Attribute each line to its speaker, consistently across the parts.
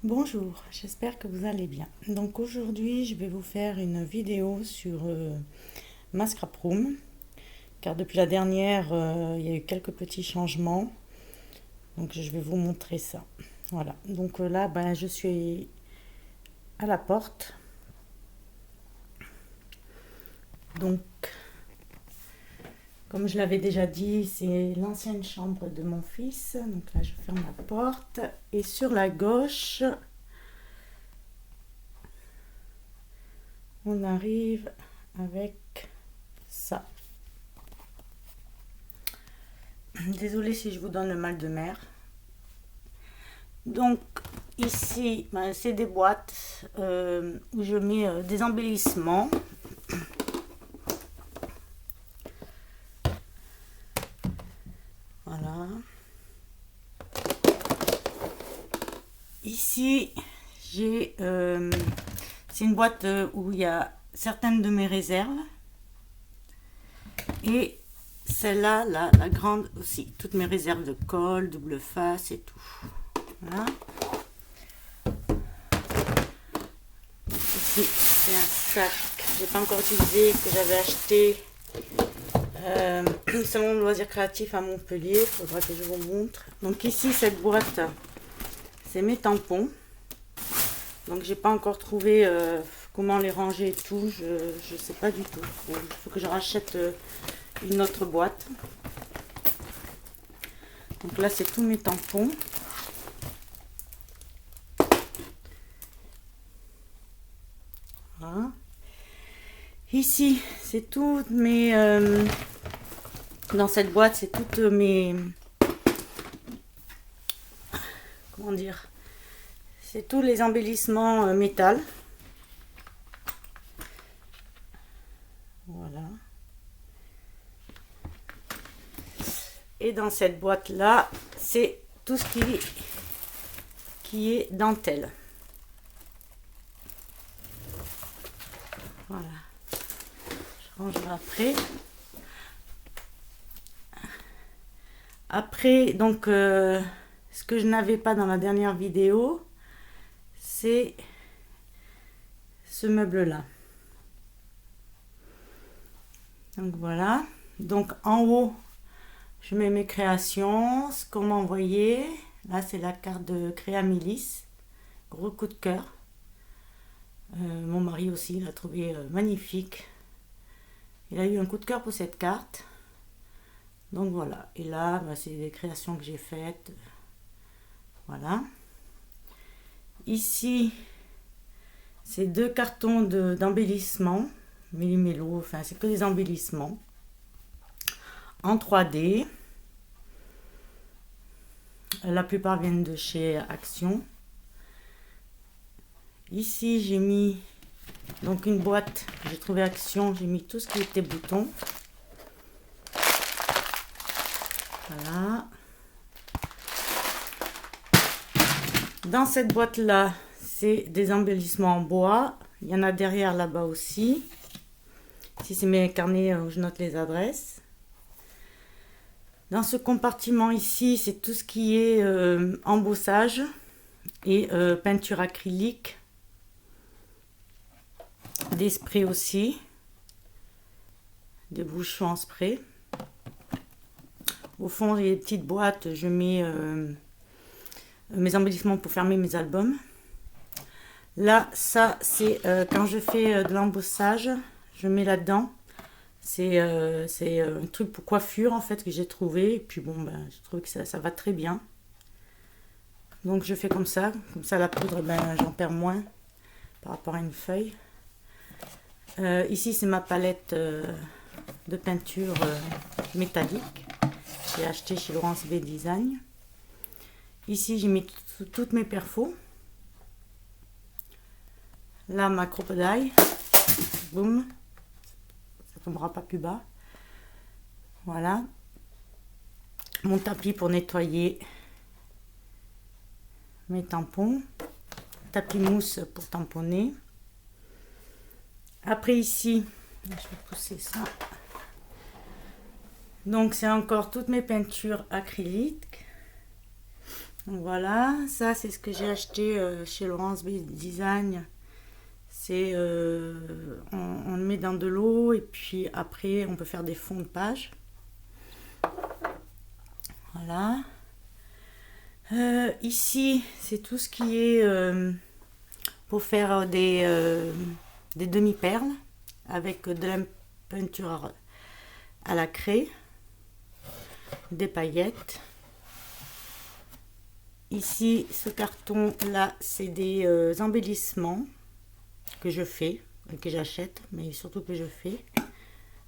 Speaker 1: Bonjour, j'espère que vous allez bien. Donc aujourd'hui, je vais vous faire une vidéo sur ma scrap room, car depuis la dernière, il y a eu quelques petits changements. Donc je vais vous montrer ça. Voilà. Donc là, je suis à la porte. Donc, comme je l'avais déjà dit, c'est l'ancienne chambre de mon fils. Donc là, je ferme la porte. Et sur la gauche, on arrive avec ça. Désolée si je vous donne le mal de mer. Donc ici, c'est des boîtes où je mets des embellissements. Voilà. Ici, c'est une boîte où il y a certaines de mes réserves. Et celle-là, la grande aussi. Toutes mes réserves de colle, double face et tout. Voilà. Ici, c'est un sac que j'ai pas encore utilisé, que j'avais acheté salon de loisirs créatifs à Montpellier. Il faudra que je vous montre. Donc ici, cette boîte, c'est mes tampons. Donc j'ai pas encore trouvé comment les ranger et tout. Je sais pas du tout. Il faut que je rachète une autre boîte. Donc là, c'est tous mes tampons. Voilà. Ici, c'est toutes mes... dans cette boîte, c'est toutes mes... Comment dire? C'est tous les embellissements métal. Voilà. Et dans cette boîte-là, c'est tout ce qui est dentelle. Voilà. Je rangerai après. Après, donc, ce que je n'avais pas dans la dernière vidéo, c'est ce meuble-là. Donc voilà. Donc en haut, je mets mes créations, ce qu'on m'a envoyé. Là, c'est la carte de Créamilis. Gros coup de cœur. Mon mari aussi l'a trouvé magnifique. Il a eu un coup de cœur pour cette carte. Donc voilà. Et là, c'est des créations que j'ai faites. Voilà. Ici, c'est deux cartons d'embellissement. Méli-mélo, enfin, c'est que des embellissements. En 3D. La plupart viennent de chez Action. Ici, j'ai mis donc une boîte, j'ai trouvé Action, j'ai mis tout ce qui était boutons. Voilà. Dans cette boîte-là, c'est des embellissements en bois. Il y en a derrière là-bas aussi. Ici, c'est mes carnets où je note les adresses. Dans ce compartiment ici, c'est tout ce qui est embossage et peinture acrylique. Des sprays aussi. Des bouchons en spray. Au fond, il y a des petites boîtes. Je mets mes embellissements pour fermer mes albums. Là, ça, c'est quand je fais de l'embossage, je mets là-dedans. C'est un truc pour coiffure, en fait, que j'ai trouvé. Et puis, bon, je trouve que ça va très bien. Donc, je fais comme ça. Comme ça, la poudre, j'en perds moins par rapport à une feuille. Ici, c'est ma palette de peinture métallique. J'ai acheté chez Laurence B Design. Ici, j'ai mis toutes mes perfos. Là, ma crocodile. Boum. Ça tombera pas plus bas. Voilà. Mon tapis pour nettoyer mes tampons. Tapis mousse pour tamponner. Après ici, je vais pousser ça. Donc c'est encore toutes mes peintures acryliques. Donc voilà, ça c'est ce que j'ai acheté chez Laurence B Design. C'est on le met dans de l'eau et puis après on peut faire des fonds de page. Voilà. Ici c'est tout ce qui est pour faire des demi-perles avec de la peinture à la craie, des paillettes. Ici, ce carton là, c'est des embellissements que je fais, que j'achète, mais surtout que je fais.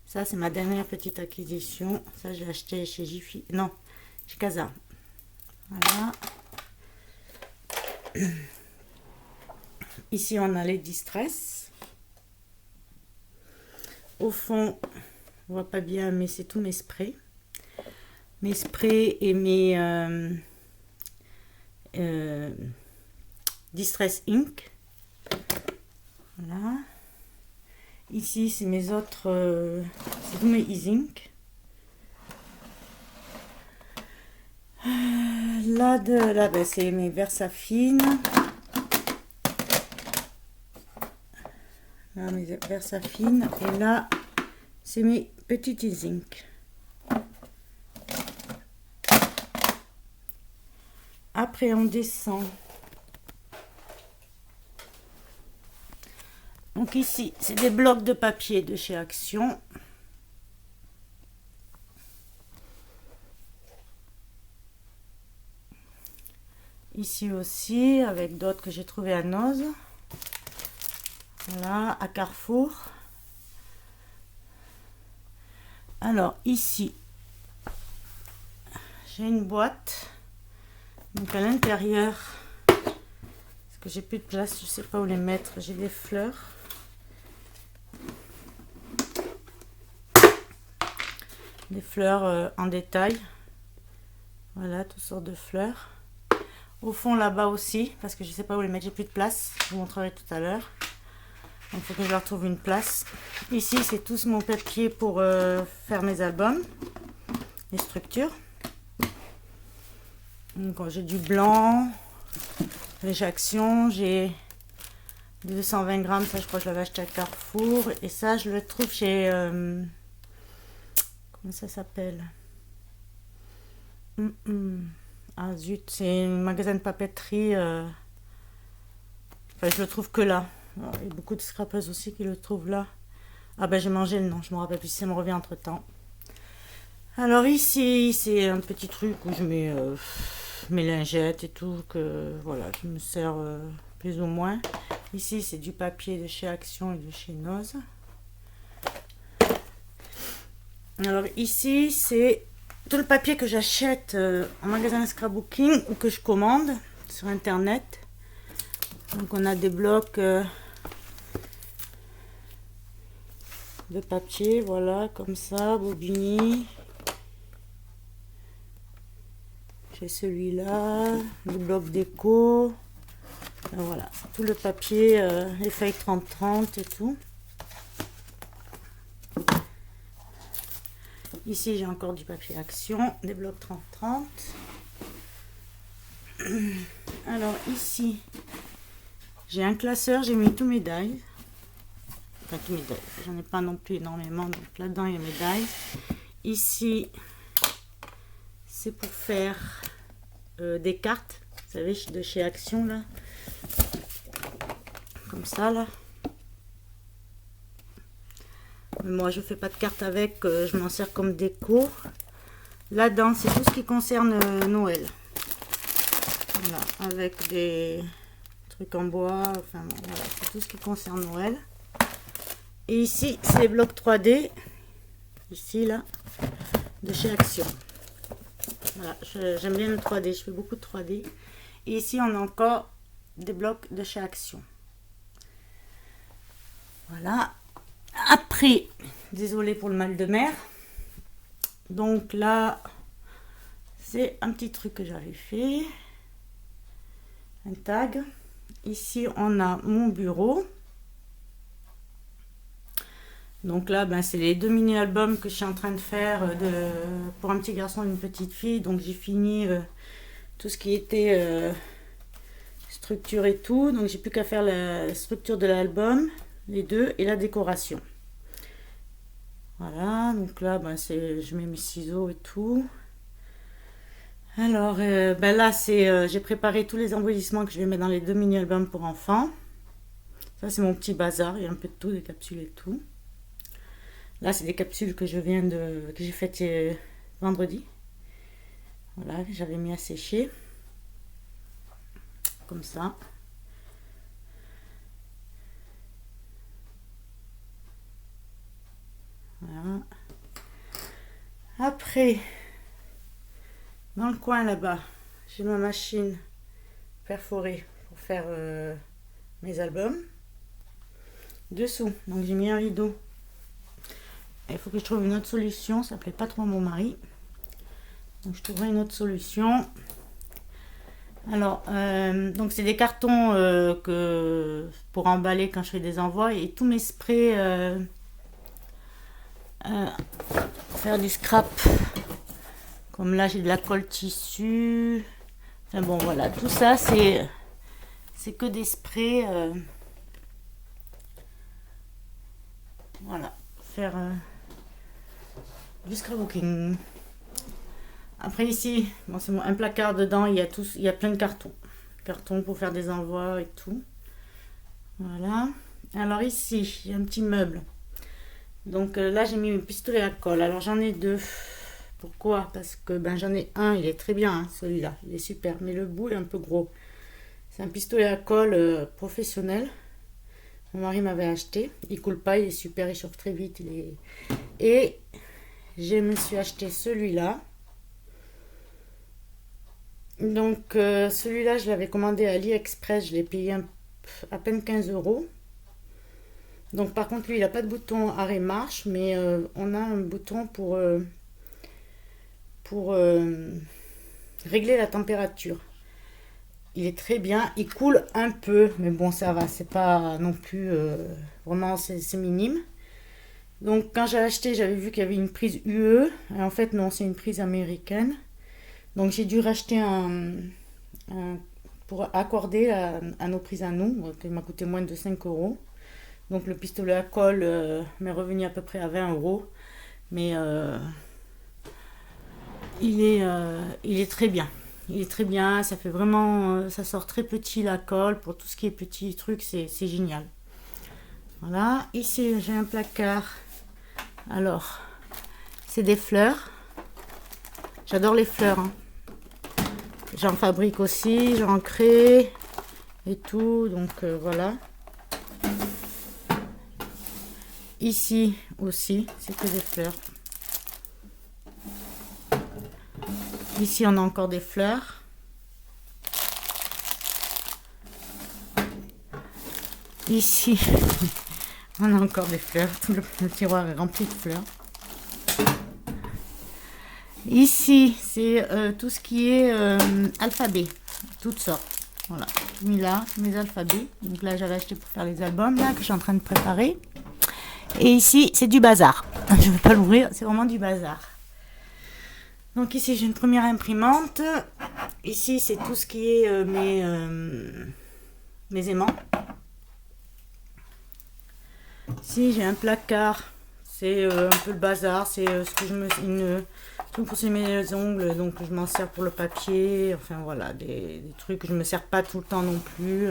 Speaker 1: Ça, c'est ma dernière petite acquisition. Ça, j'ai acheté chez Jiffy, non, chez Casa. Voilà. Ici, on a les distress. Au fond, on voit pas bien, mais c'est tous mes sprays. Mes sprays et mes Distress Ink. Voilà. Ici, c'est mes autres... c'est tous mes e-ink. Là, ben, c'est mes Versafine. Là, mes Versafine. Et là, c'est mes petits e-ink. Après, on descend. Donc ici, c'est des blocs de papier de chez Action. Ici aussi, avec d'autres que j'ai trouvé à Noz. Voilà, à Carrefour. Alors ici, j'ai une boîte. Donc à l'intérieur, parce que j'ai plus de place, je sais pas où les mettre, j'ai des fleurs. Des fleurs en détail. Voilà, toutes sortes de fleurs. Au fond là-bas aussi, parce que je sais pas où les mettre, j'ai plus de place. Je vous montrerai tout à l'heure. Donc il faut que je leur trouve une place. Ici, c'est tout mon papier pour faire mes albums. Les structures. Donc j'ai du blanc. J'ai Action, j'ai 220 grammes, ça je crois que je l'avais acheté à Carrefour. Et ça, je le trouve chez... comment ça s'appelle? Ah zut, c'est un magasin de papeterie. Enfin, je le trouve que là. Alors, il y a beaucoup de scrappers aussi qui le trouvent là. Ah ben j'ai mangé le nom, je me rappelle plus si ça me revient entre temps. Alors ici, c'est un petit truc où je mets mes lingettes et tout, que voilà, je me sers plus ou moins. Ici, c'est du papier de chez Action et de chez Noz. Alors ici, c'est tout le papier que j'achète en magasin de scrapbooking ou que je commande sur internet. Donc on a des blocs de papier, voilà, comme ça, Bobigny. J'ai celui-là, le bloc déco. Voilà, tout le papier, les feuilles 30-30 et tout. Ici, j'ai encore du papier Action, des blocs 30-30. Alors ici, j'ai un classeur, j'ai mis tous mes dies. Enfin, tous mes dies, j'en ai pas non plus énormément, donc là-dedans, il y a mes dies. Ici, c'est pour faire des cartes, vous savez, de chez Action, là. Comme ça, là. Moi, je fais pas de cartes avec, je m'en sers comme déco. Là-dedans, c'est tout ce qui concerne Noël. Voilà, avec des trucs en bois, enfin bon, voilà, c'est tout ce qui concerne Noël. Et ici, c'est les blocs 3D, ici, là, de chez Action. Voilà, j'aime bien le 3D, je fais beaucoup de 3D. Et ici, on a encore des blocs de chez Action. Voilà. Après, désolé pour le mal de mer. Donc là, c'est un petit truc que j'avais fait. Un tag. Ici, on a mon bureau. Donc là, ben, c'est les 2 mini-albums que je suis en train de faire pour un petit garçon et une petite fille. Donc j'ai fini tout ce qui était structure et tout. Donc j'ai plus qu'à faire la structure de l'album, les deux, et la décoration. Voilà, donc là, ben, je mets mes ciseaux et tout. Alors, ben là, j'ai préparé tous les embellissements que je vais mettre dans les deux mini-albums pour enfants. Ça, c'est mon petit bazar, il y a un peu de tout, des capsules et tout. Là, c'est des capsules que que j'ai faites vendredi. Voilà, j'avais mis à sécher. Comme ça. Voilà. Après, dans le coin là-bas, j'ai ma machine perforée pour faire mes albums. Dessous, donc j'ai mis un rideau. Il faut que je trouve une autre solution, ça plaît pas trop à mon mari. Donc je trouverai une autre solution. Alors, donc c'est des cartons pour emballer quand je fais des envois et tous mes sprays pour faire du scrap. Comme là j'ai de la colle tissu. Enfin bon voilà, tout ça c'est que des sprays. Voilà, faire du scrapbooking. Après ici, bon, c'est un placard dedans, il y a plein de cartons. Cartons pour faire des envois et tout. Voilà. Alors ici, j'ai un petit meuble. Donc là, j'ai mis mes pistolets à colle. Alors j'en ai deux. Pourquoi? Parce que ben, j'en ai un, il est très bien, hein, celui-là. Il est super, mais le bout est un peu gros. C'est un pistolet à colle professionnel. Mon mari m'avait acheté. Il coule pas, il est super, il chauffe très vite. Et je me suis acheté celui-là. Donc celui-là, je l'avais commandé à AliExpress, je l'ai payé à peine 15 €. Donc par contre, lui, il n'a pas de bouton arrêt marche, mais on a un bouton pour régler la température. Il est très bien, il coule un peu, mais bon, ça va, c'est pas non plus vraiment, c'est minime. Donc quand j'ai acheté, j'avais vu qu'il y avait une prise UE, et en fait non, c'est une prise américaine. Donc j'ai dû racheter pour accorder à nos prises à nous, qui m'a coûté moins de 5 €. Donc le pistolet à colle m'est revenu à peu près à 20 €. Mais il est très bien. Il est très bien, ça fait vraiment, ça sort très petit la colle. Pour tout ce qui est petit truc, c'est génial. Voilà, ici j'ai un placard. Alors, c'est des fleurs. J'adore les fleurs, hein. J'en fabrique aussi, j'en crée et tout, donc voilà. Ici aussi, c'est que des fleurs. Ici, on a encore des fleurs. Ici, on a encore des fleurs. Tout le tiroir est rempli de fleurs. Ici, c'est tout ce qui est alphabet, toutes sortes. Voilà, j'ai mis là mes alphabets. Donc là, j'avais acheté pour faire les albums là que je suis en train de préparer. Et ici, c'est du bazar. Je ne vais pas l'ouvrir, c'est vraiment du bazar. Donc ici, j'ai une première imprimante. Ici, c'est tout ce qui est mes aimants. Ici, j'ai un placard. C'est un peu le bazar. C'est ce que je me... pour pousser mes ongles, donc je m'en sers pour le papier. Enfin voilà, des trucs que je ne me sers pas tout le temps non plus.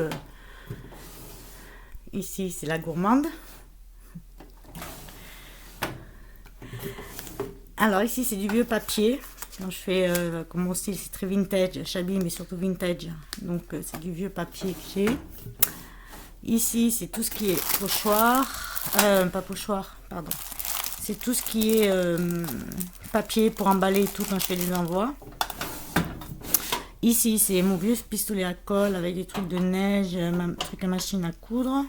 Speaker 1: Ici, c'est la gourmande. Alors ici, c'est du vieux papier. Quand je fais, comme mon style, c'est très vintage, shabby, mais surtout vintage. Donc c'est du vieux papier que j'ai. Ici, c'est tout ce qui est pochoir. Pas pochoir, pardon. C'est tout ce qui est papier pour emballer et tout quand je fais des envois. Ici, c'est mon vieux pistolet à colle avec des trucs de neige, truc à machine à coudre.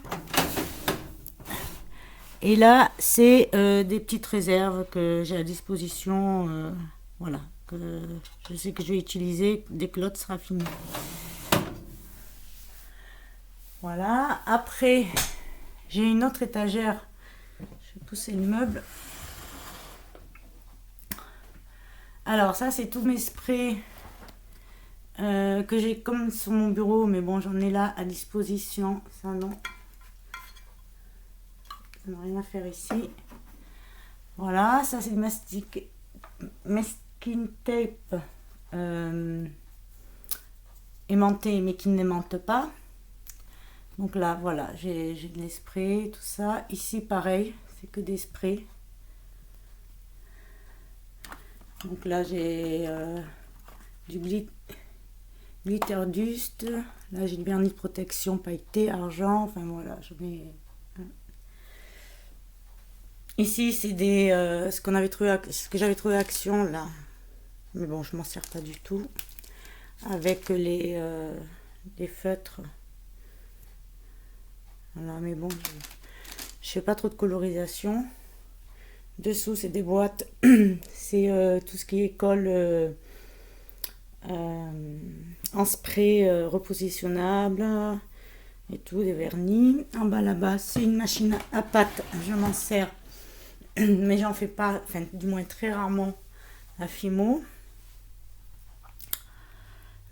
Speaker 1: Et là, c'est des petites réserves que j'ai à disposition. Voilà, que je sais que je vais utiliser dès que l'autre sera fini. Voilà, après, j'ai une autre étagère. Je vais pousser le meuble. Alors ça, c'est tous mes sprays que j'ai comme sur mon bureau, mais bon, j'en ai là à disposition. Ça, non. Ça n'a rien à faire ici. Voilà, ça c'est du masking tape aimanté, mais qui ne l'aimante pas. Donc là, voilà, j'ai de l'esprit, tout ça. Ici, pareil, c'est que des sprays. Donc là, j'ai du glitter dust. Là, j'ai du vernis de protection pailleté, argent. Enfin, voilà, je mets... Ici, c'est des ce que j'avais trouvé à Action, là. Mais bon, je m'en sers pas du tout. Avec les feutres. Voilà, mais bon, je fais pas trop de colorisation. Dessous, c'est des boîtes. C'est tout ce qui est colle en spray repositionnable et tout, des vernis. En bas, là-bas, c'est une machine à pâte. Je m'en sers, mais j'en fais pas, enfin, du moins très rarement, à Fimo.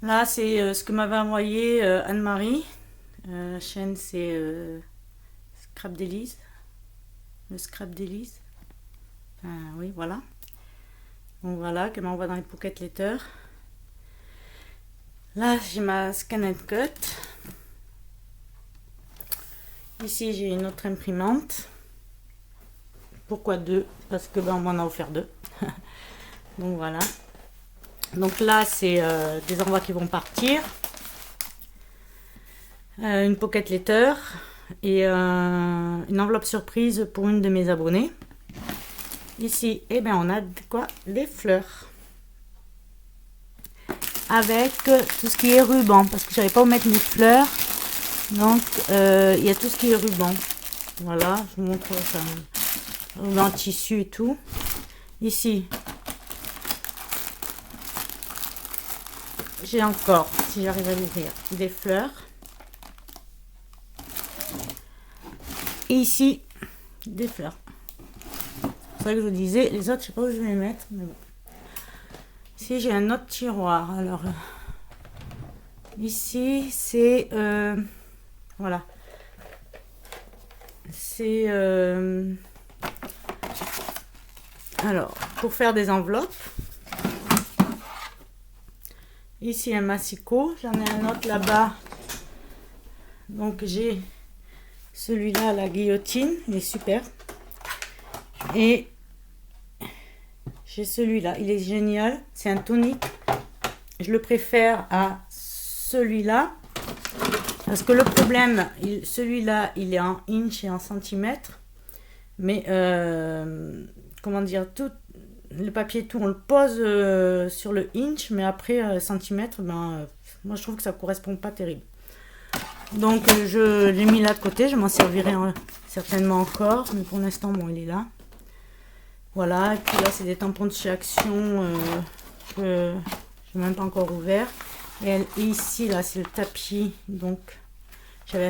Speaker 1: Là, c'est ce que m'avait envoyé Anne-Marie. La chaîne, c'est Scrap d'Élise. Le Scrap d'Élise. Oui, voilà. Donc voilà, qu'elle m'envoie dans les Pocket Letters. Là, j'ai ma Scan and Cut. Ici, j'ai une autre imprimante. Pourquoi deux? Parce que ben, on m'en a offert deux. Donc voilà. Donc là, c'est des envois qui vont partir. Une Pocket Letter et une enveloppe surprise pour une de mes abonnées. Ici, eh ben, on a quoi? Des fleurs. Avec tout ce qui est ruban, parce que je savais pas où mettre mes fleurs. Donc, il y a tout ce qui est ruban. Voilà, je vous montre ça. Ruban tissu et tout. Ici, j'ai encore, si j'arrive à l'ouvrir, des fleurs. Et ici, des fleurs. C'est vrai que je vous disais, les autres, je sais pas où je vais les mettre, mais bon. Ici, j'ai un autre tiroir. Alors, ici, c'est... voilà. C'est... alors, pour faire des enveloppes. Ici, un massicot. J'en ai un autre là-bas. Donc, j'ai celui-là, la guillotine. Il est super. Et... j'ai celui-là, il est génial, c'est un tonique. Je le préfère à celui-là parce que le problème, celui-là, il est en inch et en centimètres. Mais comment dire, tout le papier, tout, on le pose sur le inch, mais après centimètres, ben, moi je trouve que ça correspond pas terrible. Donc je l'ai mis là de côté, je m'en servirai certainement encore, mais pour l'instant, bon, il est là. Voilà, et puis là, c'est des tampons de chez Action que je n'ai même pas encore ouvert. Et ici, là, c'est le tapis. Donc, j'avais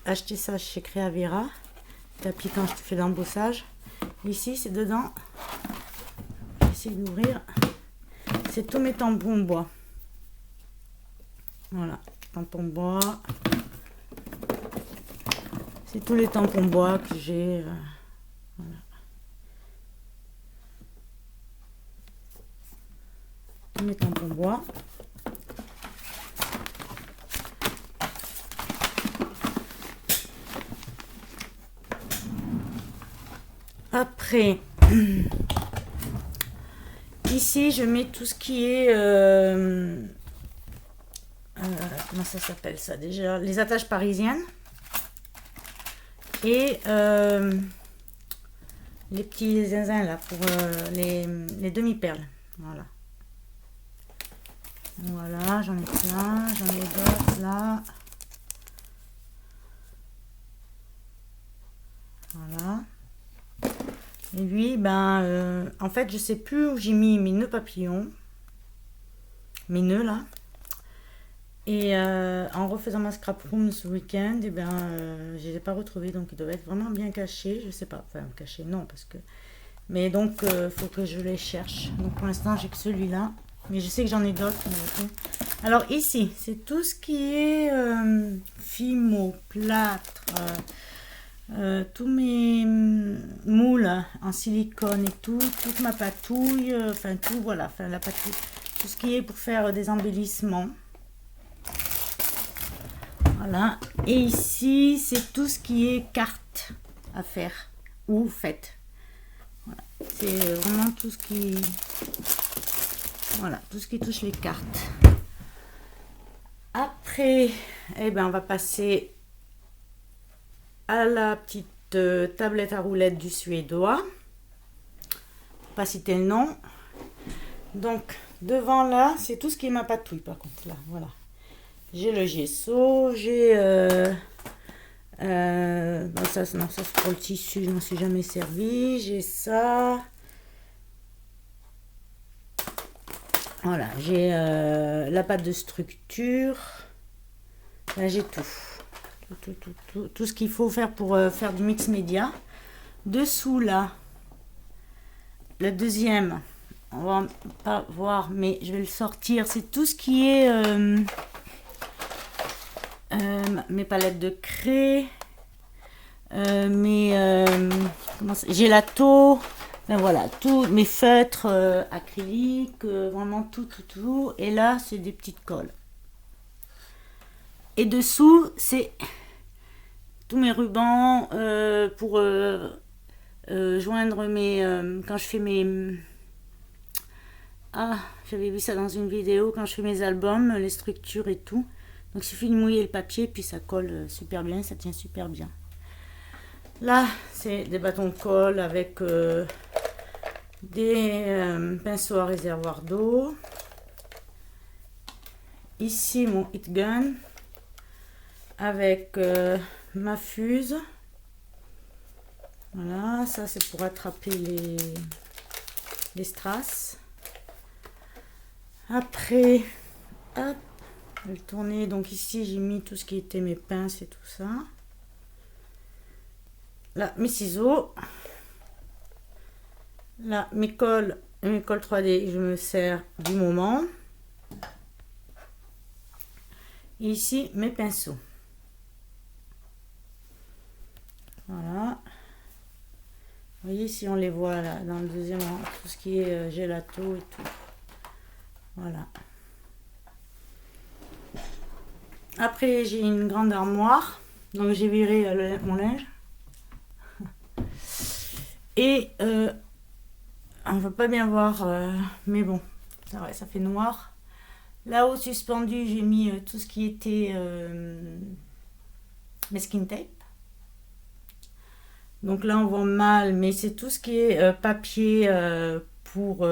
Speaker 1: acheté ça chez Créavera. Tapis quand je fais l'embossage. Ici, c'est dedans. Je vais essayer d'ouvrir. C'est tous mes tampons bois. Voilà, tampons bois. C'est tous les tampons bois que j'ai. Voilà. Mes tampons bois. Après, ici, je mets tout ce qui est... comment ça s'appelle ça déjà? Les attaches parisiennes. Et les petits zinzins là pour les demi-perles. Voilà. Voilà, j'en ai plein, j'en ai d'autres là. Voilà. Et lui, ben, en fait, je sais plus où j'ai mis mes nœuds papillons. Mes nœuds là. Et en refaisant ma scrap room ce week-end, et ben, je les ai pas retrouvés, donc ils doivent être vraiment bien cachés. Je sais pas, enfin cachés non, parce que. Mais donc, faut que je les cherche. Donc pour l'instant, j'ai que celui-là. Mais je sais que j'en ai d'autres. Alors ici, c'est tout ce qui est fimo, plâtre, tous mes moules en silicone et tout, toute ma patouille, enfin tout, voilà, enfin la patouille, tout ce qui est pour faire des embellissements. Voilà. Et ici, c'est tout ce qui est carte à faire ou faites. Voilà. C'est vraiment tout ce qui... Voilà, tout ce qui touche les cartes. Après, eh ben, on va passer à la petite tablette à roulettes du suédois. Pas citer le nom. Donc, devant là, c'est tout ce qui est ma patouille par contre. Là, voilà. J'ai le gesso, j'ai... bon, ça, non, ça c'est pour le tissu, je m'en suis jamais servi. J'ai ça. Voilà, j'ai la pâte de structure. Là, j'ai tout. Tout ce qu'il faut faire pour faire du mix média. Dessous, là, le deuxième, on va pas voir, mais je vais le sortir. C'est tout ce qui est mes palettes de craie, mes gélato. Ben voilà, tous mes feutres acryliques, vraiment tout. Et là, c'est des petites colles. Et dessous, c'est tous mes rubans pour joindre mes... quand je fais mes... Ah, j'avais vu ça dans une vidéo, quand je fais mes albums, les structures et tout. Donc, il suffit de mouiller le papier, puis ça colle super bien, ça tient super bien. Là, c'est des bâtons de colle avec des pinceaux à réservoir d'eau. Ici, mon heat gun avec ma fuse. Voilà, ça c'est pour attraper les strass. Après, hop, je vais le tourner. Donc ici, j'ai mis tout ce qui était mes pinces et tout ça. Là, mes ciseaux. Là, mes cols 3D, je me sers du moment. Et ici, mes pinceaux. Voilà. Vous voyez, si on les voit là, dans le deuxième rang, tout ce qui est gélato et tout. Voilà. Après, j'ai une grande armoire. Donc, j'ai viré mon linge. Et on ne va pas bien voir, mais bon, ça fait noir. Là-haut suspendu, j'ai mis tout ce qui était masking tape. Donc là, on voit mal, mais c'est tout ce qui est papier pour...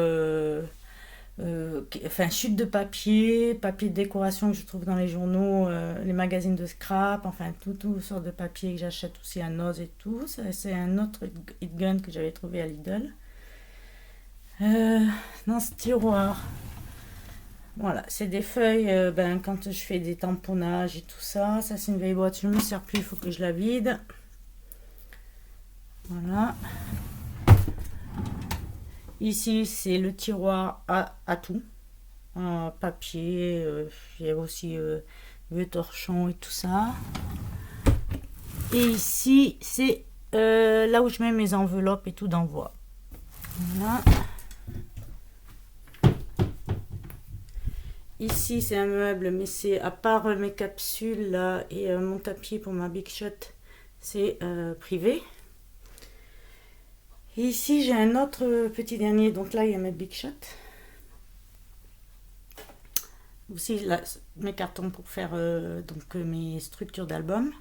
Speaker 1: enfin, chute de papier de décoration que je trouve dans les journaux, les magazines de scrap, enfin, tout sortes de papier que j'achète aussi à Noz et tout. C'est un autre heat gun que j'avais trouvé à Lidl. Dans ce tiroir, voilà, c'est des feuilles, quand je fais des tamponnages et tout ça. Ça, c'est une vieille boîte, je ne me sers plus, il faut que je la vide. Voilà. Ici, c'est le tiroir à tout. Papier, il y a aussi vieux torchons et tout ça. Et ici, c'est là où je mets mes enveloppes et tout d'envoi. Voilà. Ici, c'est un meuble, mais c'est à part mes capsules là et mon tapis pour ma Big Shot, c'est privé. Et ici, j'ai un autre petit dernier. Donc là, il y a mes Big Shot. Aussi, là, mes cartons pour faire mes structures d'album.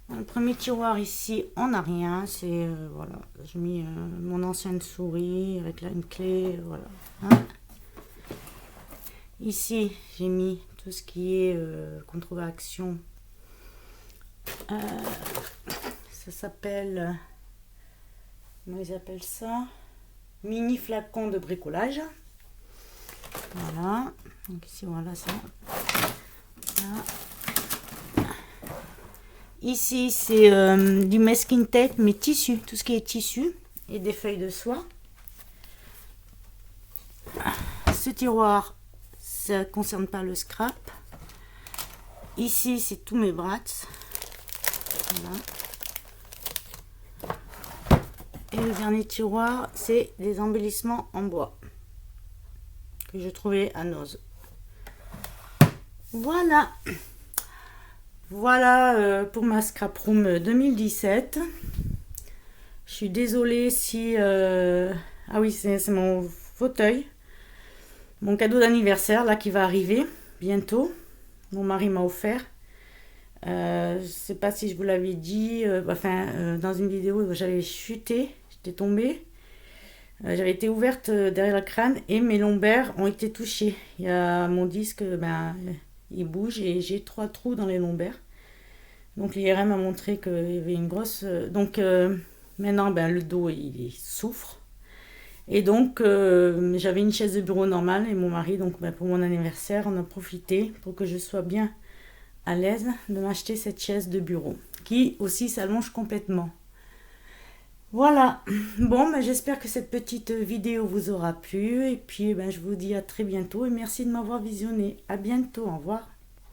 Speaker 1: Dans le premier tiroir, ici, on n'a rien. C'est, voilà, j'ai mis mon ancienne souris avec là, une clé, voilà. Hein. Ici, j'ai mis tout ce qui est qu'on trouve à Action. Ça s'appelle... Comment ils appellent ça? Mini flacon de bricolage. Voilà. Donc ici, voilà ça. Voilà. Ici, c'est du masking tape, mais tissu. Tout ce qui est tissu. Et des feuilles de soie. Ce tiroir, ça ne concerne pas le scrap. Ici, c'est tous mes brats. Voilà. Et le dernier tiroir, c'est des embellissements en bois que je trouvais à Noz. Voilà. Voilà pour ma scrap room 2017. Je suis désolée si... Ah oui, c'est mon fauteuil. Mon cadeau d'anniversaire, là, qui va arriver bientôt. Mon mari m'a offert. Je ne sais pas si je vous l'avais dit. Dans une vidéo, j'avais chuté. J'étais tombée. J'avais été ouverte derrière le crâne et mes lombaires ont été touchés. Il y a mon disque, il bouge et j'ai 3 trous dans les lombaires. Donc l'IRM a montré qu'il y avait une grosse... maintenant, le dos, il souffre. Et donc, j'avais une chaise de bureau normale et mon mari, donc pour mon anniversaire, on a profité pour que je sois bien à l'aise de m'acheter cette chaise de bureau qui aussi s'allonge complètement. Voilà. Bon, j'espère que cette petite vidéo vous aura plu et puis je vous dis à très bientôt et merci de m'avoir visionné. À bientôt. Au revoir.